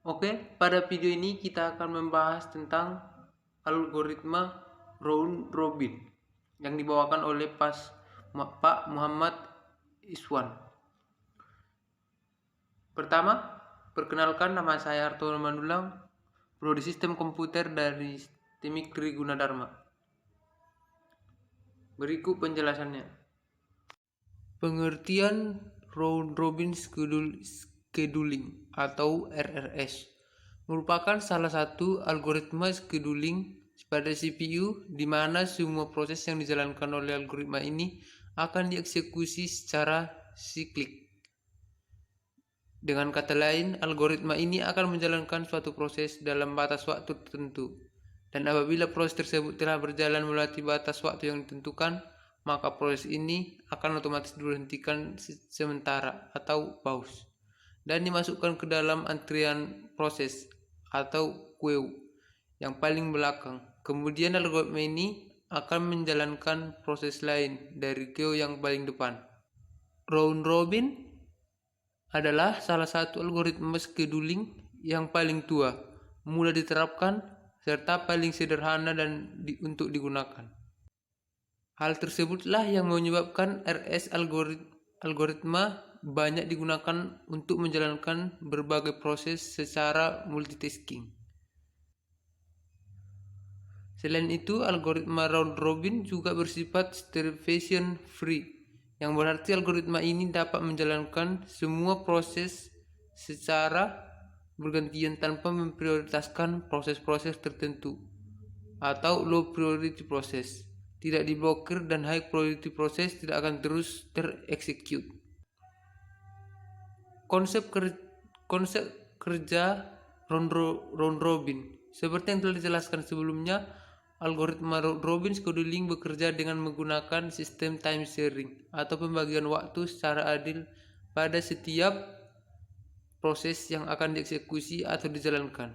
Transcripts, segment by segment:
Oke, pada video ini kita akan membahas tentang algoritma round robin yang dibawakan oleh Pak Muhammad Iswan. Pertama, perkenalkan, nama saya Hartono Mandulang, Prodi Sistem Komputer dari Timik Triguna Dharma. Berikut penjelasannya. Pengertian round robin scheduling atau RRS merupakan salah satu algoritma scheduling pada CPU di mana semua proses yang dijalankan oleh algoritma ini akan dieksekusi secara siklik. Dengan kata lain, algoritma ini akan menjalankan suatu proses dalam batas waktu tertentu. Dan apabila proses tersebut telah berjalan melewati batas waktu yang ditentukan, maka proses ini akan otomatis diberhentikan sementara atau pause dan dimasukkan ke dalam antrian proses atau queue yang paling belakang. Kemudian algoritma ini akan menjalankan proses lain dari queue yang paling depan. Round robin adalah salah satu algoritma scheduling yang paling tua, mudah diterapkan, serta paling sederhana untuk digunakan. Hal tersebutlah yang menyebabkan RS algoritma banyak digunakan untuk menjalankan berbagai proses secara multitasking. Selain itu, algoritma round robin juga bersifat starvation free, yang berarti algoritma ini dapat menjalankan semua proses secara bergantian tanpa memprioritaskan proses-proses tertentu atau low priority proses. Tidak diblokir dan high priority proses tidak akan terus tereksekut. Konsep kerja round robin. Seperti yang telah dijelaskan sebelumnya, algoritma round robin scheduling bekerja dengan menggunakan sistem time sharing atau pembagian waktu secara adil pada setiap proses yang akan dieksekusi atau dijalankan,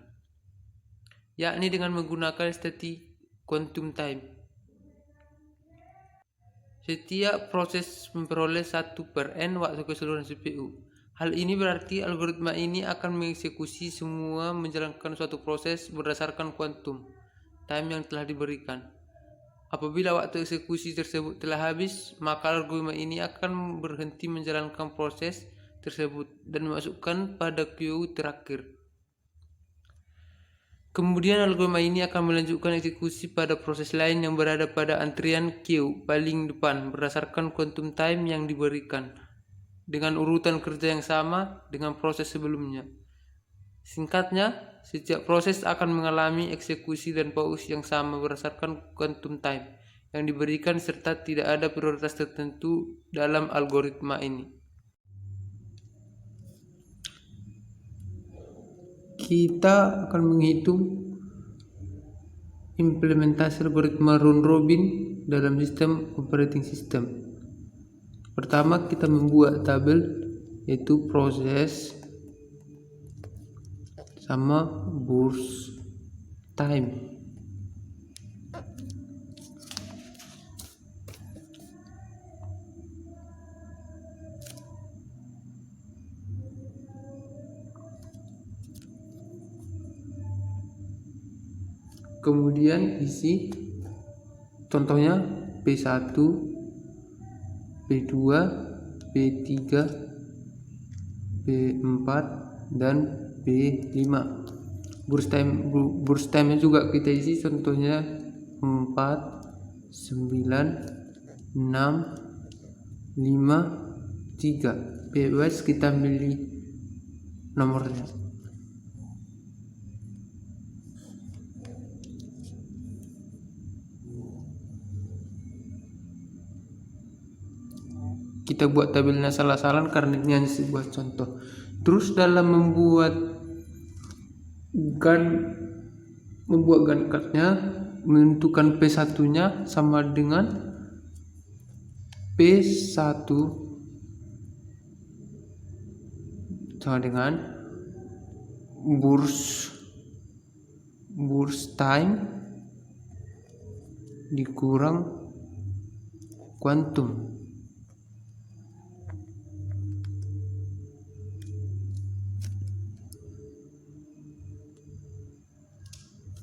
yakni dengan menggunakan static quantum time. Setiap proses memperoleh 1/n waktu keseluruhan CPU. Hal ini berarti algoritma ini akan mengeksekusi semua menjalankan suatu proses berdasarkan quantum time yang telah diberikan. Apabila waktu eksekusi tersebut telah habis, maka algoritma ini akan berhenti menjalankan proses tersebut dan memasukkan pada queue terakhir. Kemudian algoritma ini akan melanjutkan eksekusi pada proses lain yang berada pada antrian queue paling depan berdasarkan quantum time yang diberikan, dengan urutan kerja yang sama dengan proses sebelumnya. Singkatnya, setiap proses akan mengalami eksekusi dan pause yang sama berdasarkan quantum time yang diberikan serta tidak ada prioritas tertentu dalam algoritma ini. Kita akan menghitung implementasi algoritma round robin dalam sistem operating system. Pertama, kita membuat tabel yaitu proses sama burst time. Kemudian isi contohnya P1, P2, P3, P4 dan P5. Burst time juga kita isi contohnya 4, 9, 6, 5, 3. Bebas kita pilih nomornya. Kita buat tabelnya salah-salah karena ini hanya sebuah contoh. Terus dalam membuat gun cardnya, menentukan P1 nya sama dengan P1 sama dengan burst time dikurang quantum.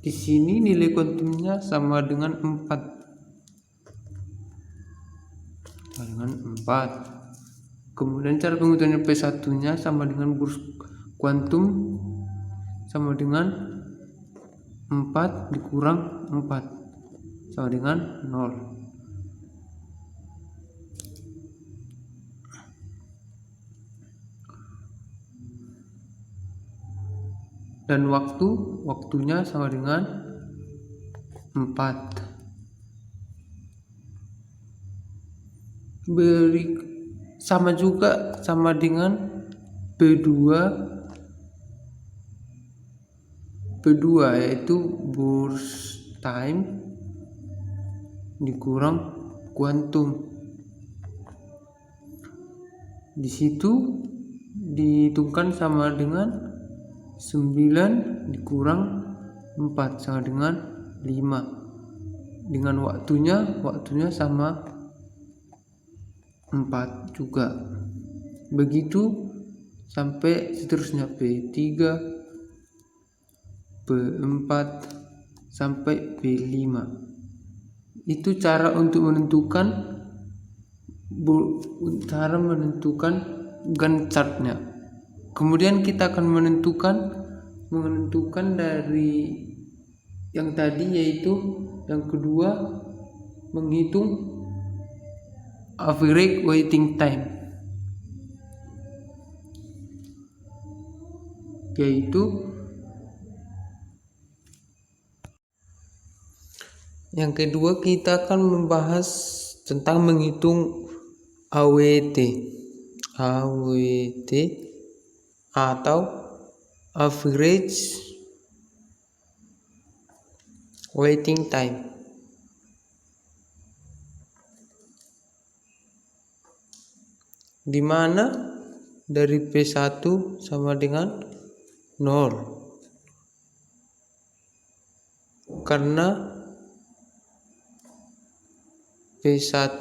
Di sini nilai kuantumnya sama dengan 4. Sama dengan 4. Kemudian cara penghitungan P1-nya sama dengan burst kuantum sama dengan 4 dikurang 4 sama dengan 0. Dan waktunya sama dengan 4. Sama juga sama dengan P2 yaitu burst time dikurang kuantum. Di situ dihitungkan sama dengan 9 dikurang 4 sama dengan 5. Dengan waktunya sama 4 juga. Begitu sampai seterusnya P3, P4 sampai P5. Itu cara untuk menentukan Gantt chartnya. Kemudian kita akan menentukan dari yang tadi, yaitu yang kedua menghitung average waiting time, yaitu yang kedua kita akan membahas tentang menghitung AWT atau average waiting time. Di mana dari P1 sama dengan 0 karena P1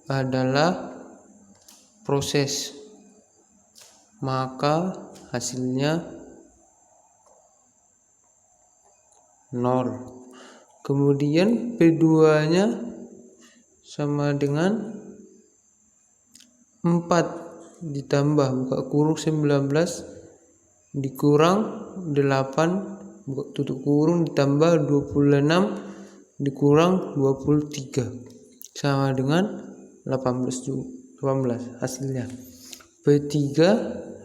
adalah proses, maka hasilnya 0. Kemudian P2 nya sama dengan 4 ditambah buka kurung 19 dikurang 8 buka tutup kurung ditambah 26 dikurang 23 sama dengan 18 hasilnya. P3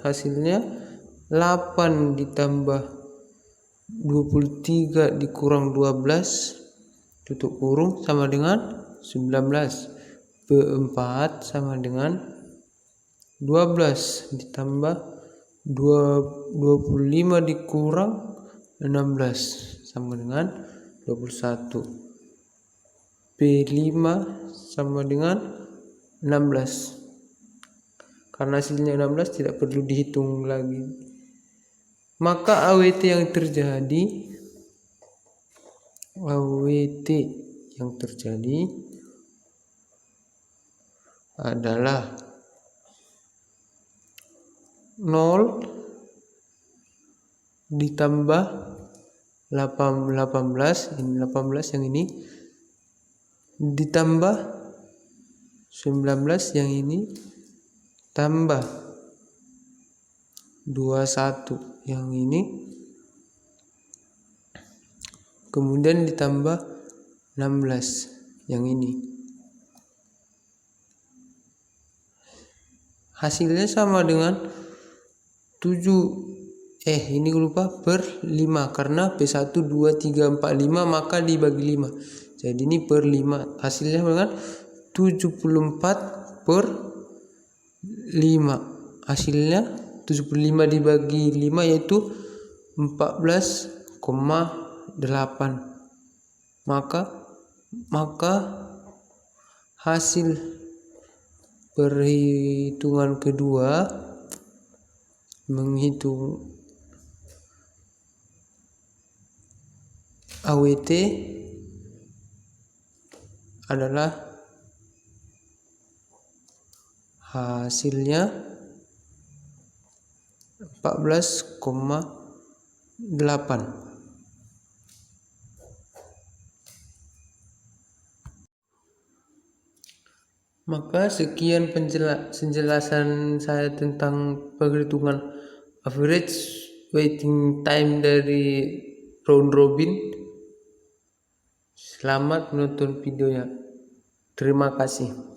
hasilnya 8 ditambah 23 dikurang 12 tutup kurung sama dengan 19. P4 sama dengan 12 ditambah 25 dikurang 16 sama dengan 21. P5 sama dengan 16. Karena hasilnya 16 tidak perlu dihitung lagi. Maka AWT yang terjadi adalah 0 ditambah 18 ini 18 yang ini ditambah 19 yang ini tambah 21 yang ini kemudian ditambah 16 yang ini. Hasilnya sama dengan 7 ini lupa per 5 karena P1 2 3 4 5 maka dibagi 5. Jadi ini per 5. Hasilnya dengan 74 per 5. Hasilnya 75 dibagi 5 yaitu 14,8. Maka hasil perhitungan kedua menghitung AWT adalah hasilnya 14,8. Maka sekian penjelasan saya tentang perhitungan average waiting time dari round robin. Selamat menonton videonya. Terima kasih.